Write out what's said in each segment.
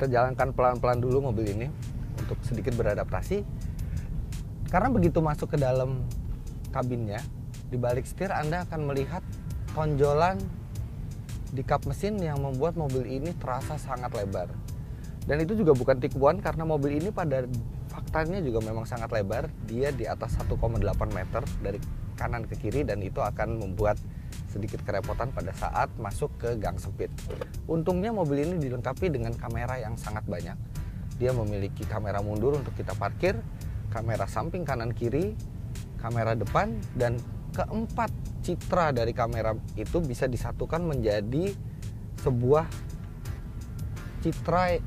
Kita jalankan pelan-pelan dulu mobil ini untuk sedikit beradaptasi. Karena begitu masuk ke dalam kabinnya, di balik setir Anda akan melihat tonjolan di kap mesin yang membuat mobil ini terasa sangat lebar. Dan itu juga bukan tipuan karena mobil ini pada faktanya juga memang sangat lebar. Dia di atas 1,8 meter dari kanan ke kiri dan itu akan membuat sedikit kerepotan pada saat masuk ke gang sempit. Untungnya mobil ini dilengkapi dengan kamera yang sangat banyak. Dia memiliki kamera mundur untuk kita parkir, kamera samping kanan kiri, kamera depan, dan keempat citra dari kamera itu bisa disatukan menjadi sebuah citra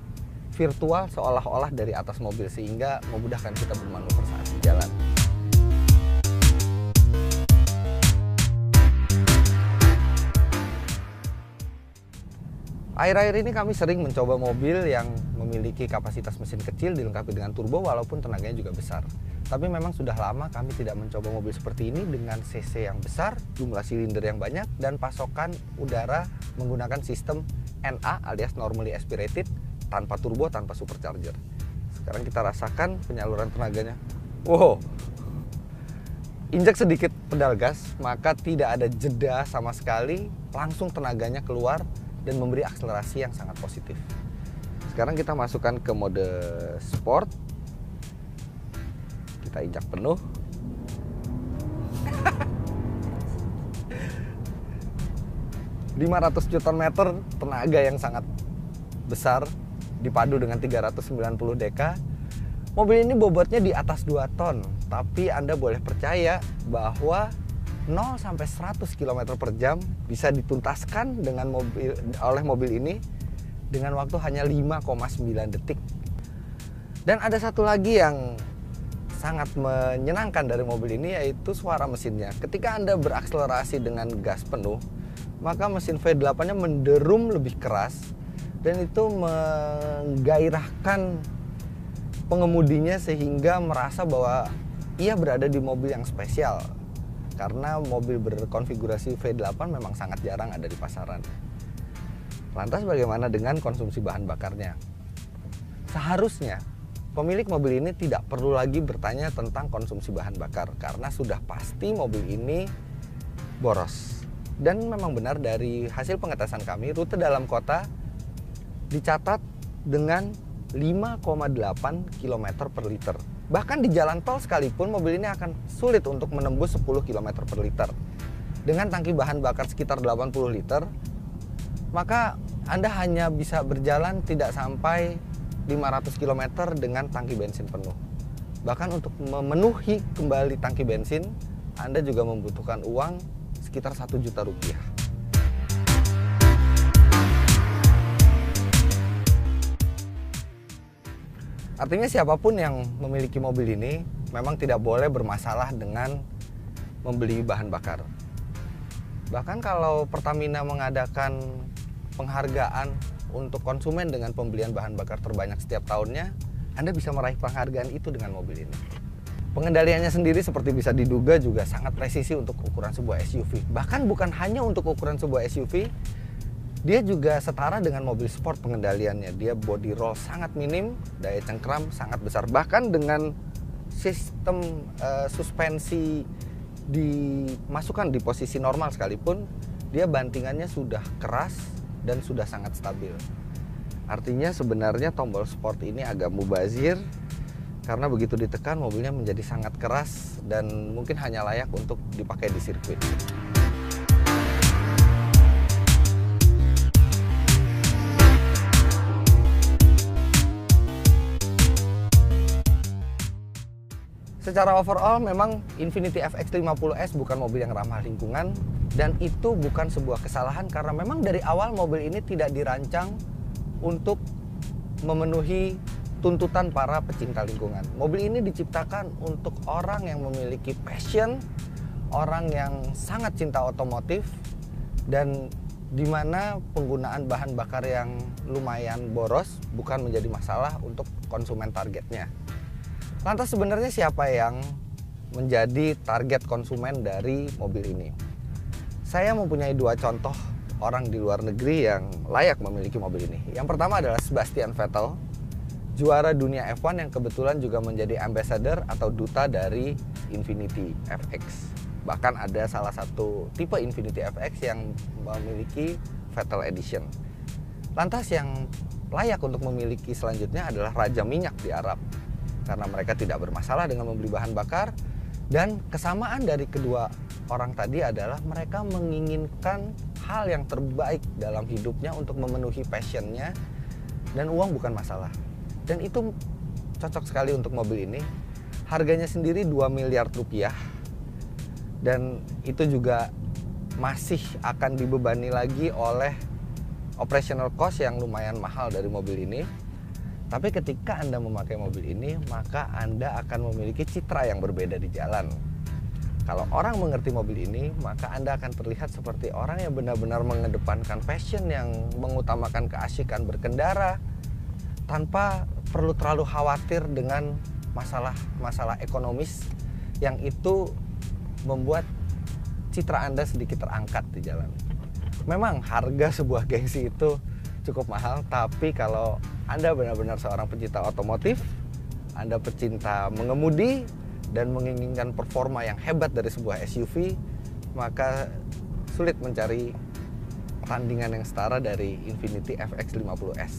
virtual seolah-olah dari atas mobil sehingga memudahkan kita bermanuver saat di jalan. Akhir-akhir ini kami sering mencoba mobil yang memiliki kapasitas mesin kecil dilengkapi dengan turbo walaupun tenaganya juga besar. Tapi memang sudah lama kami tidak mencoba mobil seperti ini dengan cc yang besar, jumlah silinder yang banyak, dan pasokan udara menggunakan sistem NA alias normally aspirated tanpa turbo, tanpa supercharger. Sekarang kita rasakan penyaluran tenaganya. Wow, injak sedikit pedal gas, maka tidak ada jeda sama sekali, langsung tenaganya keluar dan memberi akselerasi yang sangat positif. Sekarang kita masukkan ke mode sport. Kita injak penuh. Nm, tenaga yang sangat besar dipadu dengan 390 dk. Mobil ini bobotnya di atas 2 ton, tapi Anda boleh percaya bahwa 0 sampai 100 km per jam bisa dituntaskan oleh mobil ini dengan waktu hanya 5,9 detik. Dan ada satu lagi yang sangat menyenangkan dari mobil ini, yaitu suara mesinnya. Ketika Anda berakselerasi dengan gas penuh, maka mesin V8-nya menderum lebih keras dan itu menggairahkan pengemudinya sehingga merasa bahwa ia berada di mobil yang spesial. Karena mobil berkonfigurasi V8 memang sangat jarang ada di pasaran. Lantas bagaimana dengan konsumsi bahan bakarnya? Seharusnya pemilik mobil ini tidak perlu lagi bertanya tentang konsumsi bahan bakar karena sudah pasti mobil ini boros. Dan memang benar dari hasil pengetesan kami, rute dalam kota dicatat dengan 5,8 km per liter. Bahkan di jalan tol sekalipun mobil ini akan sulit untuk menembus 10 km per liter. Dengan tangki bahan bakar sekitar 80 liter, maka Anda hanya bisa berjalan tidak sampai 500 km dengan tangki bensin penuh. Bahkan untuk memenuhi kembali tangki bensin, Anda juga membutuhkan uang sekitar 1 juta rupiah. Artinya siapapun yang memiliki mobil ini memang tidak boleh bermasalah dengan membeli bahan bakar. Bahkan kalau Pertamina mengadakan penghargaan untuk konsumen dengan pembelian bahan bakar terbanyak setiap tahunnya, Anda bisa meraih penghargaan itu dengan mobil ini. Pengendaliannya sendiri seperti bisa diduga juga sangat presisi untuk ukuran sebuah SUV. Bahkan bukan hanya untuk ukuran sebuah SUV, dia juga setara dengan mobil sport pengendaliannya. Dia body roll sangat minim, daya cengkram sangat besar. Bahkan dengan sistem suspensi dimasukkan di posisi normal sekalipun, dia bantingannya sudah keras dan sudah sangat stabil. Artinya sebenarnya tombol sport ini agak mubazir karena begitu ditekan mobilnya menjadi sangat keras dan mungkin hanya layak untuk dipakai di sirkuit. Secara overall memang Infiniti FX50S bukan mobil yang ramah lingkungan dan itu bukan sebuah kesalahan karena memang dari awal mobil ini tidak dirancang untuk memenuhi tuntutan para pecinta lingkungan. Mobil ini diciptakan untuk orang yang memiliki passion, orang yang sangat cinta otomotif dan di mana penggunaan bahan bakar yang lumayan boros bukan menjadi masalah untuk konsumen targetnya. Lantas sebenarnya siapa yang menjadi target konsumen dari mobil ini? Saya mempunyai 2 contoh orang di luar negeri yang layak memiliki mobil ini. Yang pertama adalah Sebastian Vettel, juara dunia F1 yang kebetulan juga menjadi ambassador atau duta dari Infiniti FX. Bahkan ada salah satu tipe Infiniti FX yang memiliki Vettel Edition. Lantas yang layak untuk memiliki selanjutnya adalah Raja Minyak di Arab, karena mereka tidak bermasalah dengan membeli bahan bakar. Dan kesamaan dari kedua orang tadi adalah mereka menginginkan hal yang terbaik dalam hidupnya untuk memenuhi passionnya, dan uang bukan masalah. Dan itu cocok sekali untuk mobil ini. Harganya sendiri 2 miliar rupiah, dan itu juga masih akan dibebani lagi oleh operational cost yang lumayan mahal dari mobil ini. Tapi ketika Anda memakai mobil ini, maka Anda akan memiliki citra yang berbeda di jalan. Kalau orang mengerti mobil ini, maka Anda akan terlihat seperti orang yang benar-benar mengedepankan passion, yang mengutamakan keasyikan berkendara tanpa perlu terlalu khawatir dengan masalah ekonomis yang itu membuat citra Anda sedikit terangkat di jalan. Memang harga sebuah gengsi itu cukup mahal, tapi kalau Anda benar-benar seorang pecinta otomotif, Anda pecinta mengemudi dan menginginkan performa yang hebat dari sebuah SUV, maka sulit mencari tandingan yang setara dari Infiniti FX 50S.